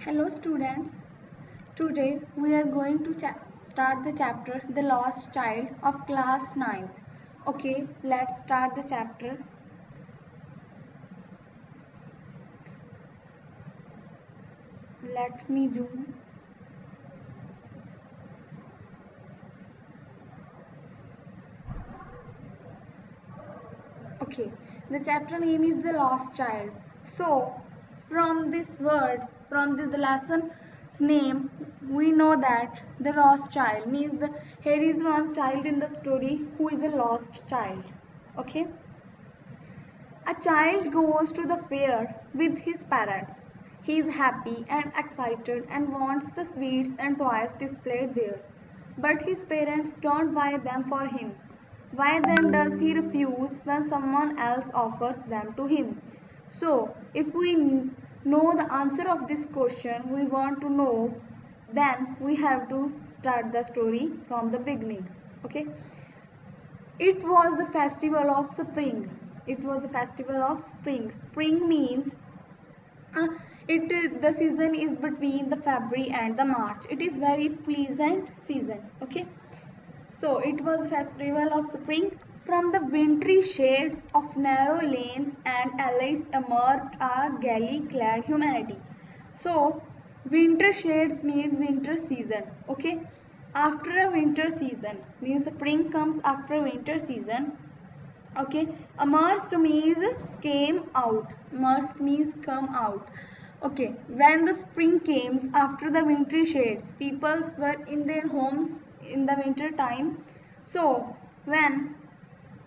Hello students, today we are going to start the chapter The Lost Child of class 9th. Okay, let's start the chapter. Let me zoom. Okay, the chapter name is The Lost Child. So, from this word, from this lesson's name, we know that the lost child means here is one child in the story who is a lost child. Okay. A child goes to the fair with his parents. He is happy and excited and wants the sweets and toys displayed there. But his parents don't buy them for him. Why then does he refuse when someone else offers them to him? So, if we know the answer of this question, we want to know, then we have to start the story from the beginning. Okay. It was the festival of spring. It was the festival of spring. Spring means uh, the season is between the February and the March. It is very pleasant season. Okay. So it was the festival of spring. From the wintry shades of narrow lanes and alleys emerged a gaily clad humanity. So winter shades mean winter season. Okay. After a winter season means spring comes after a winter season. Okay, emerged means came out. Emerged means come out. Okay, when the spring came after the wintry shades, people were in their homes in the winter time. So when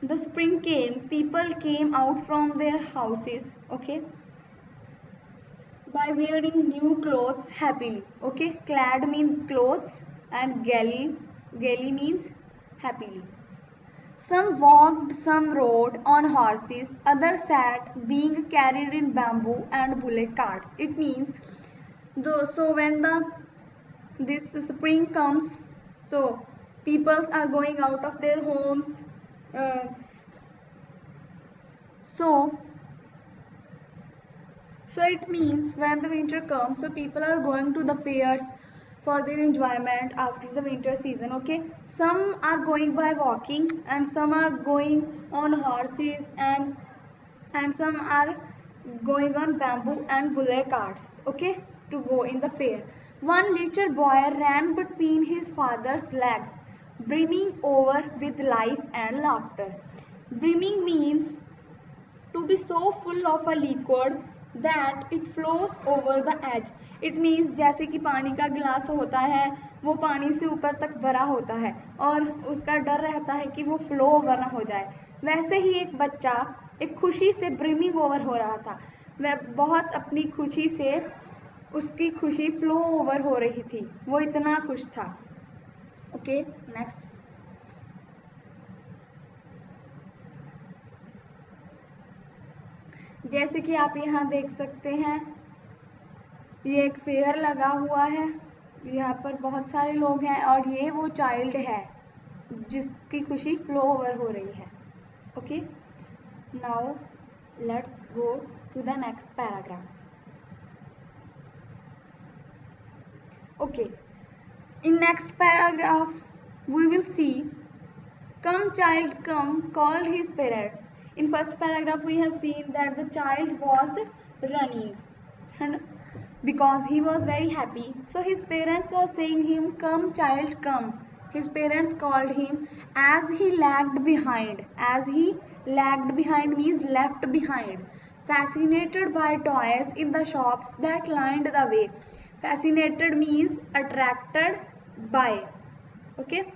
the spring came, people came out from their houses. Okay, by wearing new clothes happily. Okay, clad means clothes and galley means happily. Some walked, some rode on horses, others sat, being carried in bamboo and bullock carts. It means, so when this spring comes, so peoples are going out of their homes. Uh, so So it means when the winter comes, so people are going to the fairs for their enjoyment after the winter season. Okay, some are going by walking and some are going on horses and some are going on bamboo and bullock carts. Okay, to go in the fair. One little boy ran between his father's legs, brimming over with life and laughter. Brimming means to be so full of a liquid that it flows over the edge. It means जैसे कि पानी का गिलास होता है वो पानी से ऊपर तक भरा होता है और उसका डर रहता है कि वो फ्लो ओवर ना हो जाए, वैसे ही एक बच्चा एक खुशी से ब्रिमिंग ओवर हो रहा था। वह बहुत अपनी खुशी से उसकी खुशी फ्लो ओवर हो रही थी, वो इतना खुश था। Okay, next. जैसे कि आप यहाँ देख सकते हैं, ये एक फेयर लगा हुआ है, यहाँ पर बहुत सारे लोग हैं और ये वो चाइल्ड है जिसकी खुशी फ्लो ओवर हो रही है। Okay, now let's go to the next paragraph. Okay, in next paragraph we will see come child come called his parents. In first paragraph we have seen that the child was running and because he was very happy, so his parents were saying him come child come. His parents called him as he lagged behind. As he lagged behind means left behind, fascinated by toys in the shops that lined the way. Fascinated means attracted by. Okay,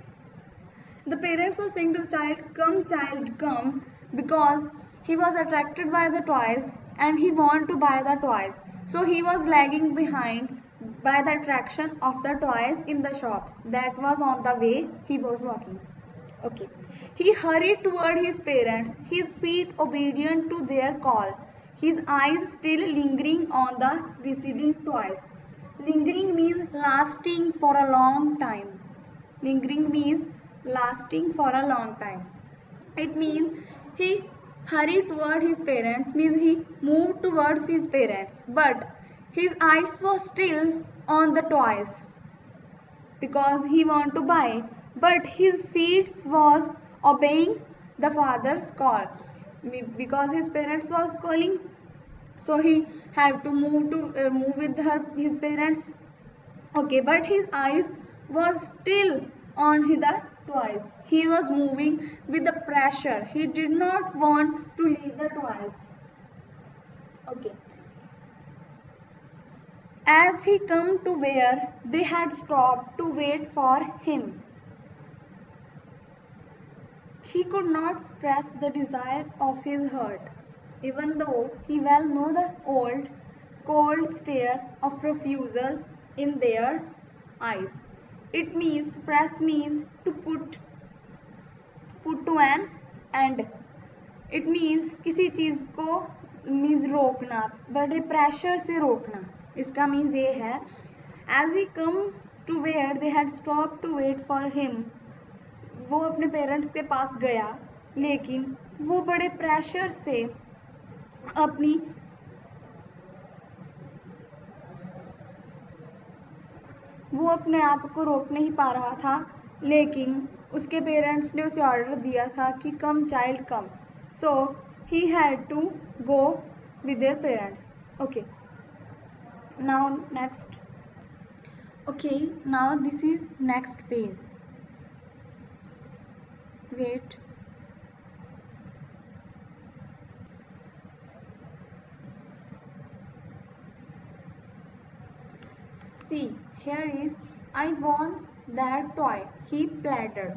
the parents were saying to the child come, because he was attracted by the toys and he wanted to buy the toys, so he was lagging behind by the attraction of the toys in the shops that was on the way he was walking. Okay, he hurried toward his parents, his feet obedient to their call, his eyes still lingering on the receding toys. Lingering means lasting for a long time. Lingering means lasting for a long time. It means he hurried toward his parents, means he moved towards his parents, but His eyes were still on the toys because he want to buy, but his feet was obeying the father's call because his parents was calling, so he had to move with his parents. Okay, but his eyes was still on the toys. He was moving with the pressure. He did not want to leave the toys. Okay, as he come to where they had stopped to wait for him, he could not express the desire of his heart, even though he well knew the old, cold stare of refusal in their eyes. It means press means to put to an end. It means किसी चीज़ को means रोकना, बड़े pressure से रोकना. इसका means ये है, as he come to where they had stopped to wait for him, वो अपने पेरेंट्स के पास गया, लेकिन वो बड़े प्रेशर से अपने आप को रोक नहीं पा रहा था, लेकिन उसके पेरेंट्स ने उसे ऑर्डर दिया था कि come child come, so he had to go with their parents. Okay, now next. Okay, now this is next page. Wait. See, here is I want that toy, he pleaded.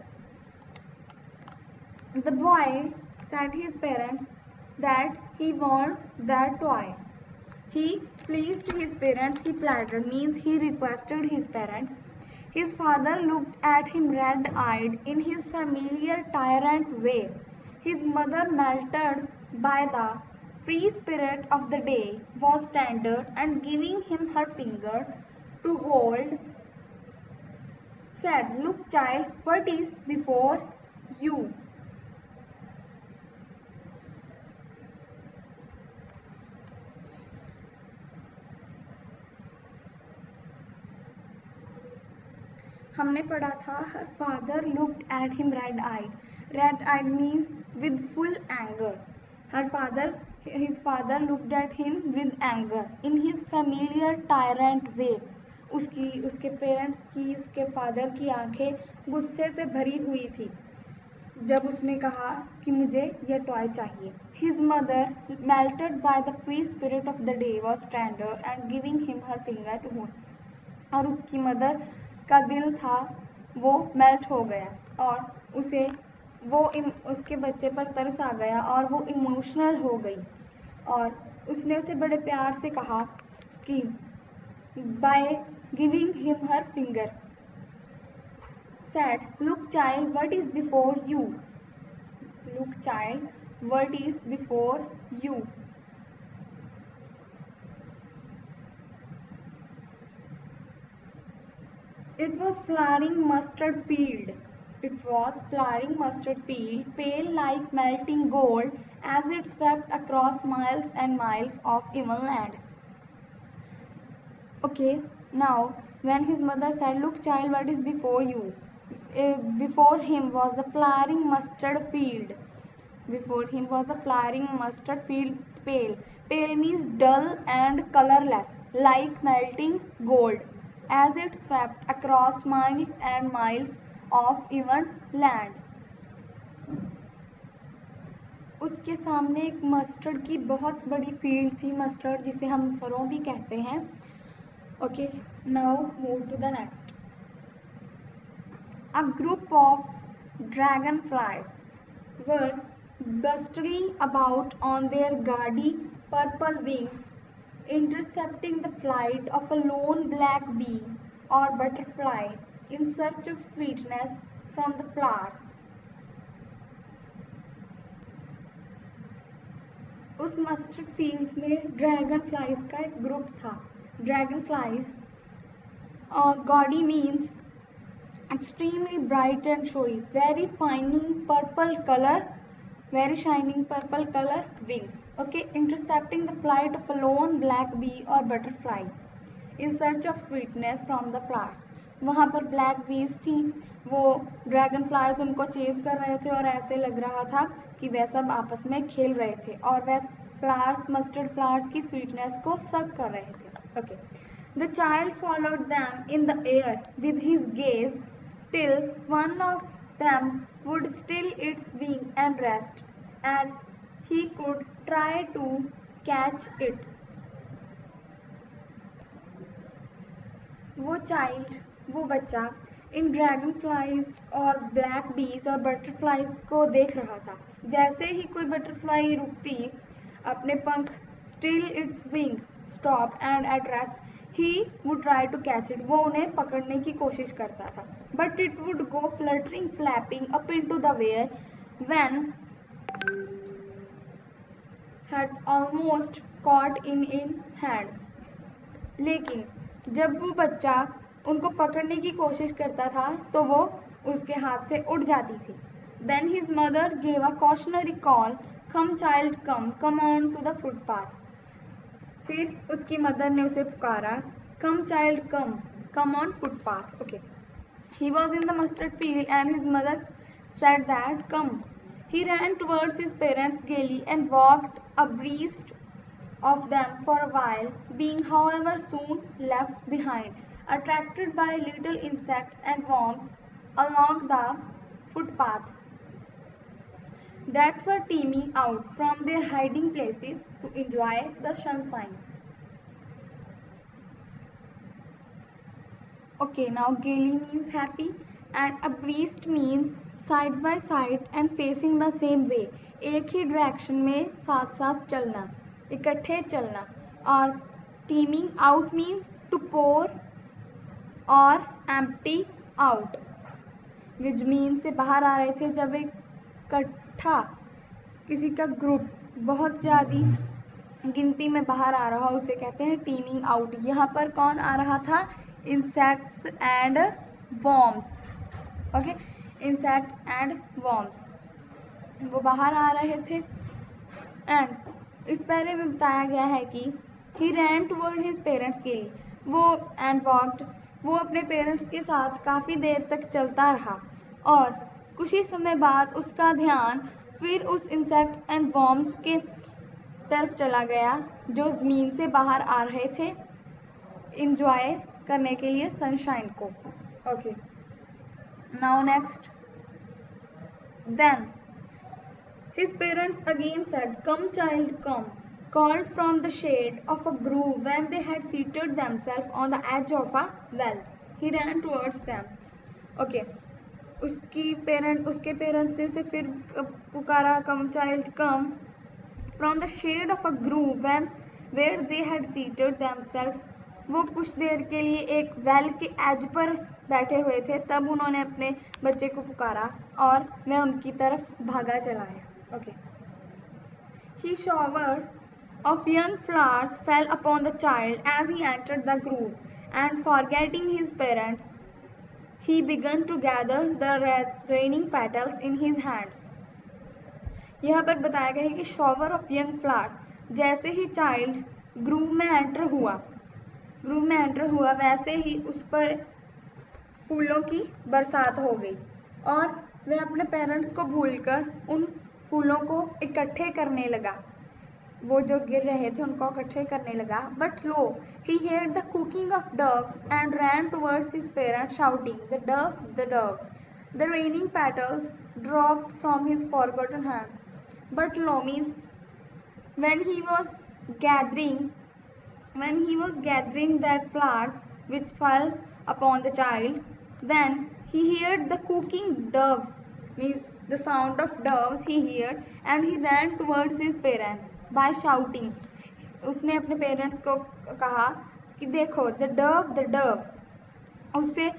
The boy said his parents that he want that toy. He pleased his parents. He pleaded means he requested his parents. His father looked at him red-eyed in his familiar tyrant way. His mother, melted by the free spirit of the day, was tender and giving him her finger to hold, said, "Look, child, what is before you?" हमने पढ़ा था her father looked at him red-eyed means with full anger. His father looked at him with anger in his familiar tyrant way. उसके parents की, उसके father की आंखें गुस्से से भरी हुई थी जब उसने कहा कि मुझे यह टॉय चाहिए. His mother, melted by the free spirit of the day, was tender and giving him her finger to hold. और उसकी मदर का दिल था वो मेल्ट हो गया और उसके बच्चे पर तरस आ गया और वो इमोशनल हो गई और उसने उसे बड़े प्यार से कहा कि by giving him her finger, said, look child what is before you. Look child what is before you. It was flowering mustard field. Pale like melting gold, as it swept across miles and miles of even land. Okay, now when his mother said, "Look, child, what is before you?" Before him was the flowering mustard field. Pale means dull and colorless, like melting gold, as it swept across miles and miles of even land. उसके सामने एक mustard की बहुत बड़ी field थी, mustard जिसे हम सरों भी कहते हैं. Okay, now move to the next. A group of dragonflies were bustling about on their gaudy purple wings, intercepting the flight of a lone black bee or butterfly in search of sweetness from the flowers. उस mustard fields में dragon flies का एक group था. Dragon flies, gaudy means extremely bright and showy, very shining purple color wings. Okay, intercepting the flight of a lone black bee or butterfly in search of sweetness from the flowers. वहाँ पर black बीज थी, वो dragon flies उनको chase कर रहे थे और ऐसे लग रहा था कि वे सब आपस में खेल रहे थे और वह फ्लावर्स, मस्टर्ड फ्लावर्स की स्वीटनेस को सक कर रहे थे. Okay, the child followed them in the air with his gaze till one of them would still its wing and rest, and he could try to catch it. वो बच्चा इन dragon flies और black बीज और butterflies को देख रहा था. जैसे ही कोई बटरफ्लाई रुकती, अपने पंख still its wing stop and at rest, he would try to catch it. वो उन्हें पकड़ने की कोशिश करता था. But it would go fluttering flapping up into the air when had almost caught in hands. लेकिन जब वो बच्चा उनको पकड़ने की कोशिश करता था तो वो उसके हाथ से उड़ जाती थी. Then his mother gave a cautionary call, come child come on to the footpath. फिर उसकी मदर ने उसे पुकारा, come child come on footpath. Okay. He was in the mustard field and his mother said that come. He ran towards his parents gaily and walked abreast of them for a while, being however soon left behind, attracted by little insects and worms along the footpath that were teeming out from their hiding places to enjoy the sunshine. Okay, now gaily means happy and abreast means side by side and facing the same way. एक ही direction में साथ साथ चलना, इकट्ठे चलना. और teeming out means to pour और empty out, which means से बाहर आ रहे थे. जब एक इकट्ठा किसी का ग्रुप बहुत ज़्यादा गिनती में बाहर आ रहा उसे कहते हैं teeming out. यहाँ पर कौन आ रहा था? insects and worms. Okay, insects and worms वो बाहर आ रहे थे. एंड इस पहले में बताया गया है कि he ran toward his parents के लिए वो and walked, वो अपने पेरेंट्स के साथ काफ़ी देर तक चलता रहा और कुछ ही समय बाद उसका ध्यान फिर उस इंसेक्ट्स एंड वर्म्स के तरफ चला गया जो ज़मीन से बाहर आ रहे थे इंजॉय करने के लिए सनशाइन को. Okay, now next. Then his parents again said, come child come, called from the shade of a grove when they had seated themselves on the edge of a well. He ran towards them. Okay, उसके parents ने उसे फिर पुकारा, come child come, from the shade of a grove where they had seated themselves. वो कुछ देर के लिए एक वेल के एज पर बैठे हुए थे, तब उन्होंने अपने बच्चे को पुकारा और वह उनकी तरफ भागा चला है. Okay, he showered of young flowers fell upon the child as he entered the grove, and forgetting his parents, he began to gather the raining petals in his hands. यहाँ पर बताया गया है कि shower of young flowers, जैसे ही child groove में enter हुआ वैसे ही उस पर फूलों की बरसात हो गई और वह अपने पेरेंट्स को भूलकर उन फूलों को इकट्ठे करने लगा. वो जो गिर रहे थे उनको इकट्ठे करने लगा. But low, he heard the cooking of doves and ran towards his parents shouting, the dove, the dove. The raining petals dropped from his forgotten hands. But lo means when he was gathering that flowers which fell upon the child, then he heard the cooking doves, means the sound of doves he heard, and he ran towards his parents by shouting. उसने अपने parents को कहा कि देखो, the dove. उससे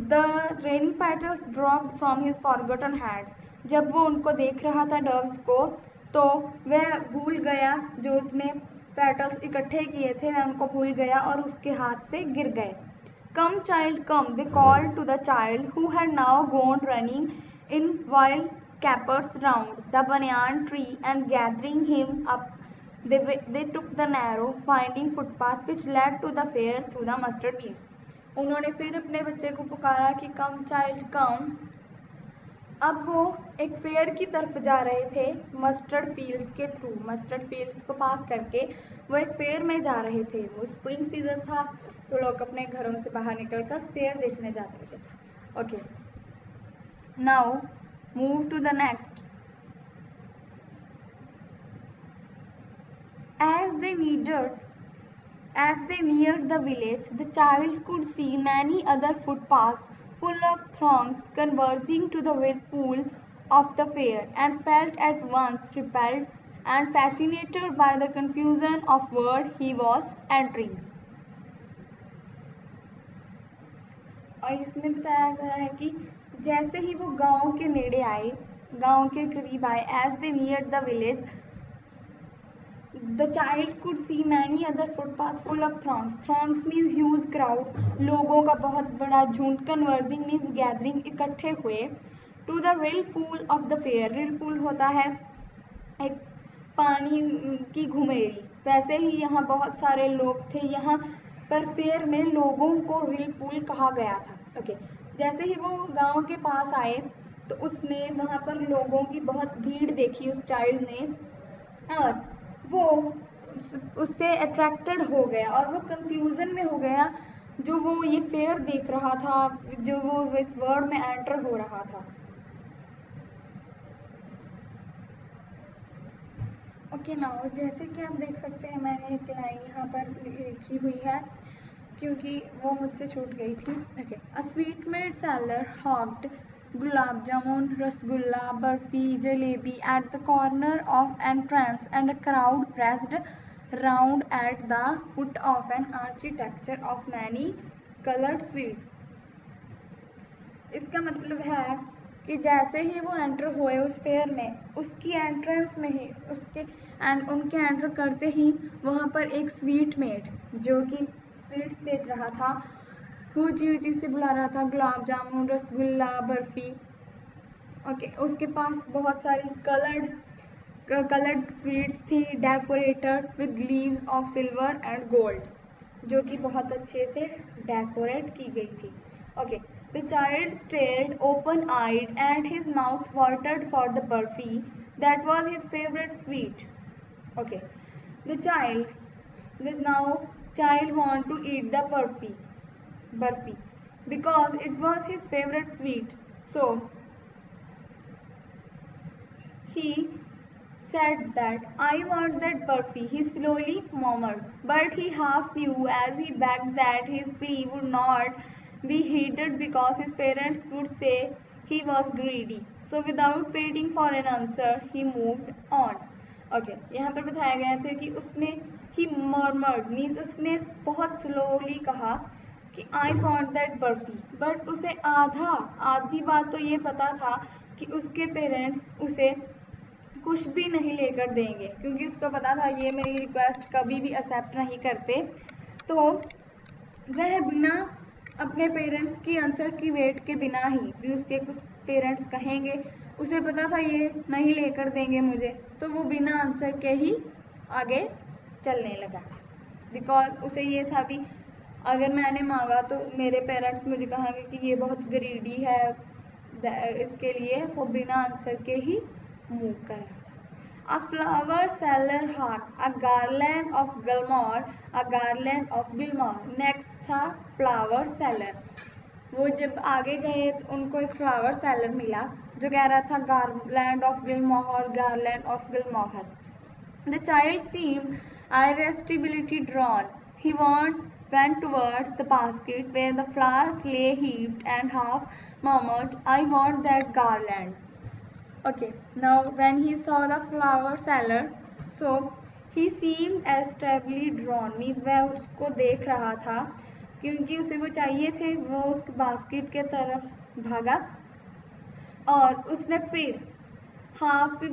the raining petals dropped from his forgotten hands. जब वो उनको देख रहा था डव्स को, तो वह भूल गया जो उसने पेटल्स इकट्ठे किए थे, वह उनको भूल गया और उसके हाथ से गिर गए. Come child come, they called to the child who had now gone running in wild capers round the banyan tree and gathering him up They took the narrow winding footpath which led to the fair through the mustard fields. उन्होंने फिर अपने बच्चे को पुकारा कि come child कम। अब वो एक फेयर की तरफ जा रहे थे मस्टर्ड फील्ड्स के थ्रू, मस्टर्ड फील्ड्स को पास करके वो एक फेयर में जा रहे थे। वो स्प्रिंग सीजन था तो लोग अपने घरों से बाहर निकलकर फेयर देखने जाते थे। Okay, now move to the next. As they neared the village, the child could see many other footpaths full of throngs converging to the whirlpool of the fair, and felt at once repelled and fascinated by the confusion of world he was entering. और इसमें बताया गया है कि जैसे ही वो गांव के नेड़े आए, गांव के करीब आए, as they neared the village, the child could see many other footpaths full of throngs. Throngs means huge crowd, लोगों का बहुत बड़ा झुंड। Converging means gathering, इकट्ठे हुए। To the whirlpool of the fair, whirlpool होता है एक पानी की घुमेरी, वैसे ही यहाँ बहुत सारे लोग थे। यहाँ पर फेयर में लोगों को whirlpool कहा गया था। ओके, जैसे ही वो गांव के पास आए तो उसने वहाँ पर लोगों की बहुत भीड़ देखी उस चाइल्ड ने, और वो उससे अट्रैक्टेड हो गया और वो कंफ्यूजन में हो गया जो वो ये फेयर देख रहा था, जो वो इस वर्ड में एंटर हो रहा था। ओके, नाउ जैसे कि आप देख सकते हैं मैंने एक लाइन यहाँ पर लिखी हुई है क्योंकि वो मुझसे छूट गई थी। Okay, a sweetmeat seller hawked gulab jamun, rasgulla, barfi, jalebi at the corner of entrance, and a crowd pressed round at the foot of an architecture of many colored sweets. इसका मतलब है कि जैसे ही वो enter हुए उस fair में, उसकी एंट्रेंस में ही उनके एंटर करते ही वहाँ पर एक स्वीट मेड जो कि स्वीट्स बेच रहा था, ऊँची ऊँची से बुला रहा था, गुलाब जामुन, रसगुल्ला, बर्फ़ी। ओके, उसके पास बहुत सारी कलर्ड स्वीट्स थी, decorated with leaves of silver and gold, जो कि बहुत अच्छे से डेकोरेट की गई थी। Okay, the child stared open eyed and his mouth watered for the barfi that was his favourite sweet. Okay, the child want to eat the burfi because it was his favorite sweet. So he said that I want that burfi. He slowly murmured, but he half knew as he begged that his plea would not be heeded because his parents would say he was greedy. So without waiting for an answer, he moved on. Okay, यहाँ पर बताया गया था कि उसने he murmured means उसने बहुत slowly कहा कि I want that burfi, but उसे आधी बात तो ये पता था कि उसके पेरेंट्स उसे कुछ भी नहीं लेकर देंगे, क्योंकि उसको पता था ये मेरी रिक्वेस्ट कभी भी एक्सेप्ट नहीं करते। तो वह बिना अपने पेरेंट्स की आंसर की वेट के बिना ही भी उसके कुछ पेरेंट्स कहेंगे, उसे पता था ये नहीं लेकर देंगे मुझे, तो वो बिना आंसर के ही आगे चलने लगा। बिकॉज उसे ये था भी अगर मैंने मांगा तो मेरे पेरेंट्स मुझे कहेंगे कि ये बहुत गरीडी है, इसके लिए वो बिना आंसर के ही मूव कर रहा था। A flower seller had a garland of Gilmore. Next था flower seller। वो जब आगे गए तो उनको एक फ्लावर सेलर मिला जो कह रहा था garland of Gilmore. The child seemed irresistibly drawn. He went towards the basket where the flowers lay heaped and half murmured, I want that garland. Okay, now when he saw the flower seller, so he seemed irresistibly drawn, means वह उसको देख रहा था क्योंकि उसे वो चाहिए थे। वो उस बास्केट के तरफ भागा और उसने फिर half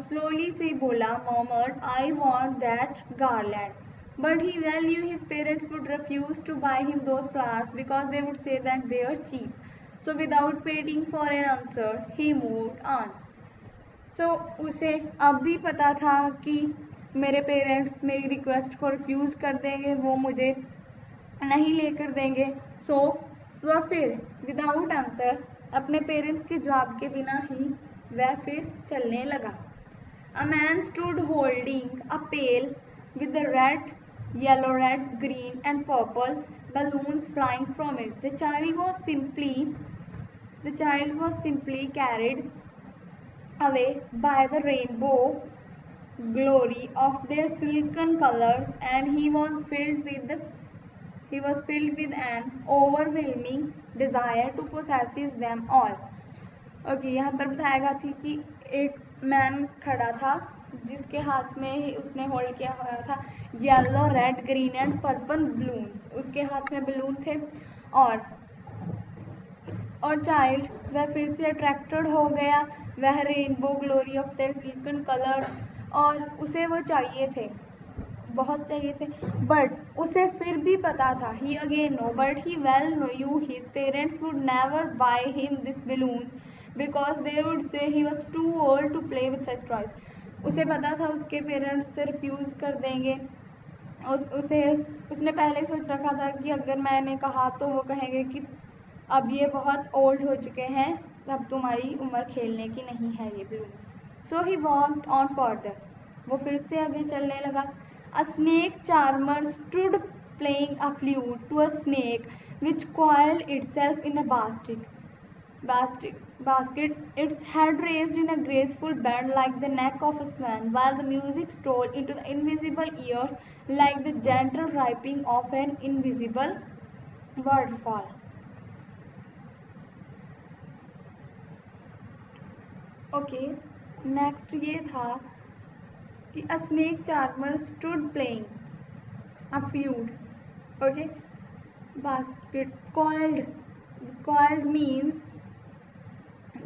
slowly से बोला, murmured, I want that garland. But he well knew his parents would refuse to buy him those flowers because they would say that they are cheap. So without waiting for an answer, he moved on. So उसे अब भी पता था कि मेरे parents मेरी request को refuse कर देंगे, वो मुझे नहीं लेकर देंगे। सो वह फिर विदाउट आंसर, अपने पेरेंट्स के जवाब के बिना ही वह फिर चलने लगा। A man stood holding a pail with the red, yellow, red, green and purple balloons flying from it. The child was simply carried away by the rainbow glory of their silken colors, and he was filled with an overwhelming desire to possess them all. Okay, यहाँ पर बताया गया थी कि एक man खड़ा था जिसके हाथ में उसने होल्ड किया हुआ था yellow, red, green and purple balloons. उसके हाथ में बलून थे और चाइल्ड वह फिर से अट्रैक्टेड हो गया, वह rainbow glory of their silken colour, और उसे वो चाहिए थे, बहुत चाहिए थे। बट उसे फिर भी पता था, he again know, but he well knew his parents would never buy him this balloons because they would say he was too old to play with such toys. उसे पता था उसके पेरेंट्स उसे रिफ्यूज़ कर देंगे। उसने पहले सोच रखा था कि अगर मैंने कहा तो वो कहेंगे कि अब ये बहुत ओल्ड हो चुके हैं, अब तुम्हारी उम्र खेलने की नहीं है ये balloons. So he walked on further, वो फिर से आगे चलने लगा। A snake charmer stood playing a flute to a snake which coiled itself in a basket, its head raised in a graceful bend like the neck of a swan, while the music stole into the invisible ears like the gentle piping of an invisible waterfall. Okay, next ये था कि a snake charmer stood playing a flute, okay, basket coiled means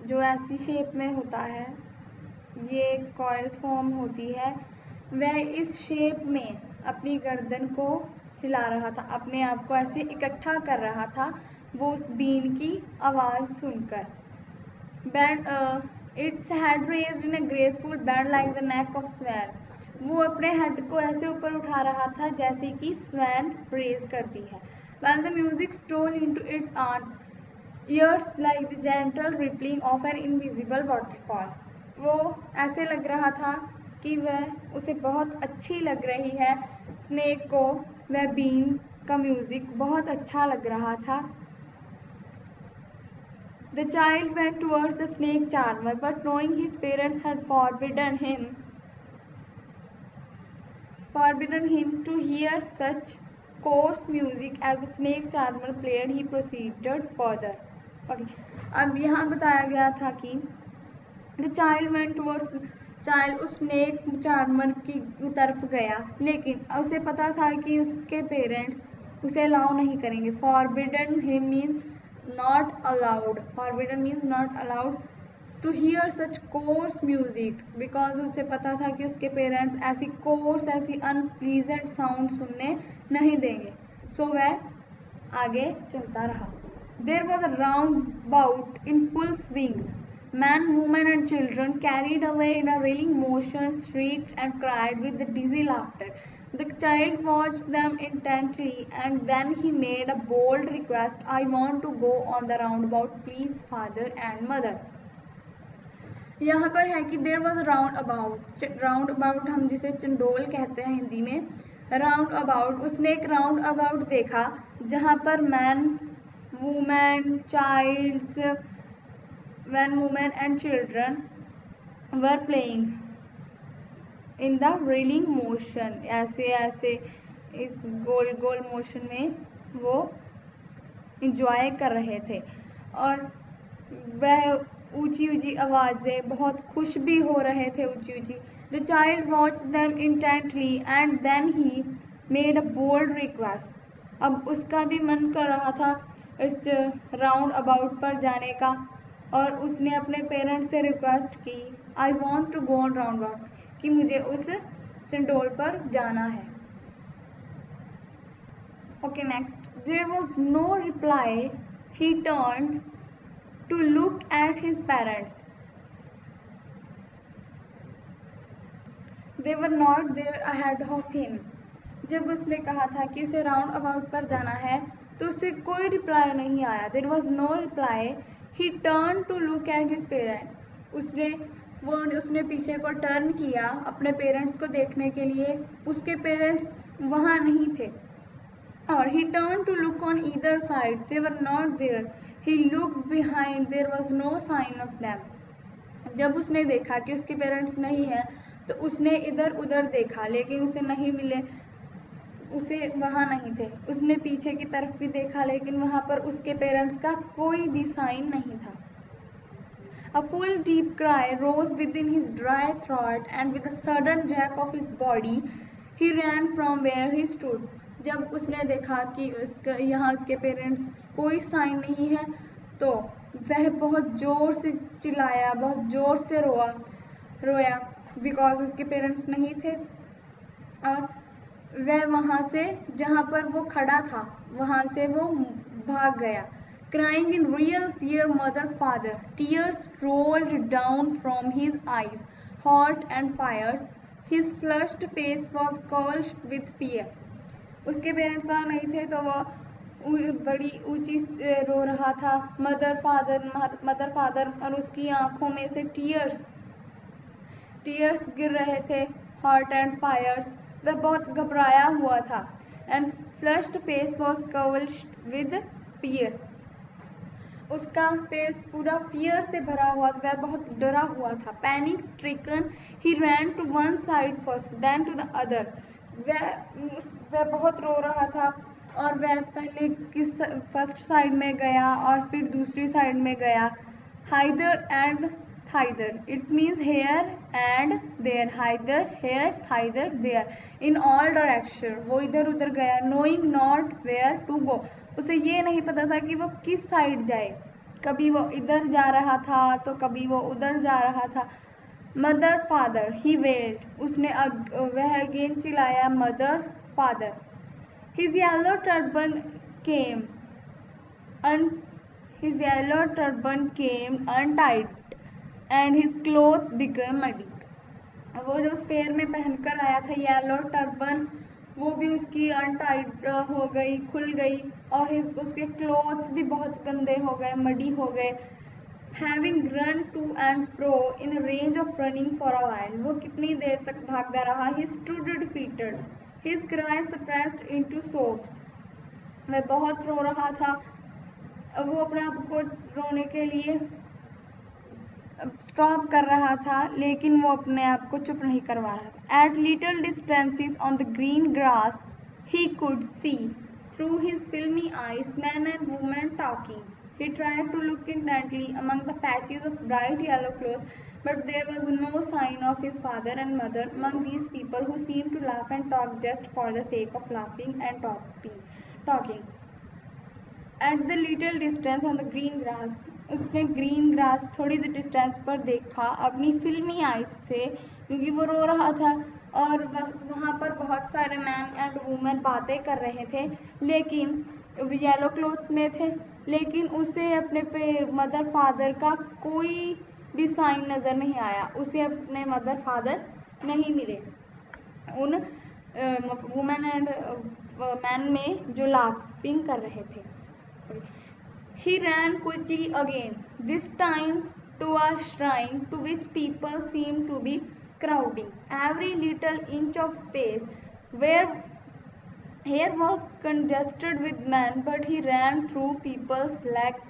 जो ऐसी shape में होता है, ये coil form होती है। वह इस शेप में अपनी गर्दन को हिला रहा था, अपने आप को ऐसे इकट्ठा कर रहा था वो उस बीन की आवाज़ सुनकर। Its head raised in a graceful band like the neck of swan, वो अपने हेड को ऐसे ऊपर उठा रहा था जैसे कि स्वैन रेज करती है। While the music stole into its ears like the gentle rippling of an invisible waterfall, वो ऐसे लग रहा था कि वह उसे बहुत अच्छी लग रही है, स्नेक को वह बीन का म्यूज़िक बहुत अच्छा लग रहा था। The child went towards the snake charmer, but knowing his parents had forbidden him to hear such coarse music as the snake charmer played, he proceeded further. Okay. अब यहाँ बताया गया था कि the child went towards child उस snake charmer की तरफ गया, लेकिन उसे पता था कि उसके पेरेंट्स उसे अलाउ नहीं करेंगे। Forbidden him means not allowed, forbidden means not allowed to hear such coarse music, because उसे पता था कि उसके पेरेंट्स ऐसी कोर्स, ऐसी अनप्लीजेंट साउंड सुनने नहीं देंगे। सो वह आगे चलता रहा। There was a roundabout in full swing. Men, women and children carried away in a reeling motion shrieked and cried with dizzy laughter. The child watched them intently and then he made a bold request. I want to go on the roundabout, please, father and mother. यहाँ पर है कि there was roundabout, roundabout हम जिसे चंडोल कहते हैं हिंदी में, round about. उसने एक राउंड अबाउट देखा जहाँ पर man, women, childs, when women and children were playing in the reeling motion, ऐसे ऐसे इस गोल गोल मोशन में वो इंजॉय कर रहे थे और वह ऊंची ऊंची आवाज़ें, बहुत खुश भी हो रहे थे ऊंची ऊंची। The child watched them intently and then he made a bold request. अब उसका भी मन कर रहा था इस राउंड अबाउट पर जाने का और उसने अपने पेरेंट्स से रिक्वेस्ट की, I want to go on roundabout, कि मुझे उस चंडोल पर जाना है। Okay, next, there was no reply, he turned to look at his parents. They were not there ahead of him. जब उसने कहा था कि उसे राउंड अबाउट पर जाना है तो उसे कोई रिप्लाई नहीं आया. There was no reply. He turned to look at his parents. उसने पीछे को टर्न किया अपने पेरेंट्स को देखने के लिए. उसके पेरेंट्स वहाँ नहीं थे. और he turned to look on either side. They were not there. He looked behind. There was no sign of them. जब उसने देखा कि उसके पेरेंट्स नहीं हैं तो उसने इधर उधर देखा लेकिन उसे नहीं मिले. उसे वहाँ नहीं थे. उसने पीछे की तरफ भी देखा लेकिन वहाँ पर उसके पेरेंट्स का कोई भी साइन नहीं था. A full deep cry rose within his dry throat and with a sudden jerk of his body he ran from where he stood. जब उसने देखा कि यहाँ उसके पेरेंट्स कोई साइन नहीं है तो वह बहुत ज़ोर से चिल्लाया, बहुत ज़ोर से रोया बिकॉज उसके पेरेंट्स नहीं थे. और वह वहाँ से जहाँ पर वो खड़ा था वहाँ से वो भाग गया. Crying in real fear, mother, father. Tears rolled down from his eyes, hot and fires. His flushed face was convulsed with fear. उसके पेरेंट्स वहाँ नहीं थे तो वो बड़ी ऊंची रो रहा था. मदर फादर और उसकी आंखों में से टीयर्स गिर रहे थे. Hot and fires. वह बहुत घबराया हुआ था. And flushed face was covered with fear. उसका फेस पूरा फियर से भरा हुआ था. वह बहुत डरा हुआ था. Panic stricken he ran to one side first then to the other. वह बहुत रो रहा था और वह पहले फर्स्ट साइड में गया और फिर दूसरी साइड में गया. Hither and thither. It means here and there. Hither here thither there. In all direction. वो इधर उधर गया. Knowing not where to go. उसे ये नहीं पता था कि वो किस साइड जाए. कभी वो इधर जा रहा था तो कभी वो उधर जा रहा था. मदर फादर ही वेल्ड. वह अगेन चिल्लाया mother father. His yellow turban came untied and his clothes became muddy. वो जो उस फेयर में पहनकर आया था येलो टर्बन वो भी उसकी अनटाइड हो गई, खुल गई और उसके क्लोथ्स भी बहुत गंदे हो गए, मडी हो गए. Having run to and fro in a range of running for a while. वो कितनी देर तक भागता रहा. He stood defeated. His cries suppressed into sobs. वह बहुत रो रहा था. वो अपने आप को रोने के लिए स्टॉप कर रहा था लेकिन वो अपने आप को चुप नहीं करवा रहा था. At little distances on the green grass he could see through his filmy eyes men and women talking. He tried to look intently among the patches of bright yellow clothes, but there was no sign of his father and mother among these people who seemed to laugh and talk just for the sake of laughing and talking. At the little distance on the green grass. उसने green grass थोड़ी सी distance पर देखा अपनी फिल्मी eyes से क्योंकि वो रो रहा था और बस वहाँ पर बहुत सारे मैन एंड वुमेन बातें कर रहे थे लेकिन येलो क्लोथ्स में थे. लेकिन उसे अपने मदर फादर का कोई भी साइन नज़र नहीं आया. उसे अपने मदर फादर नहीं मिले उन वुमेन एंड मैन में जो लाफिंग कर रहे थे. He ran quickly again, this time to a shrine to which people seemed to be crowding. Every little inch of space here was congested with men, but he ran through people's legs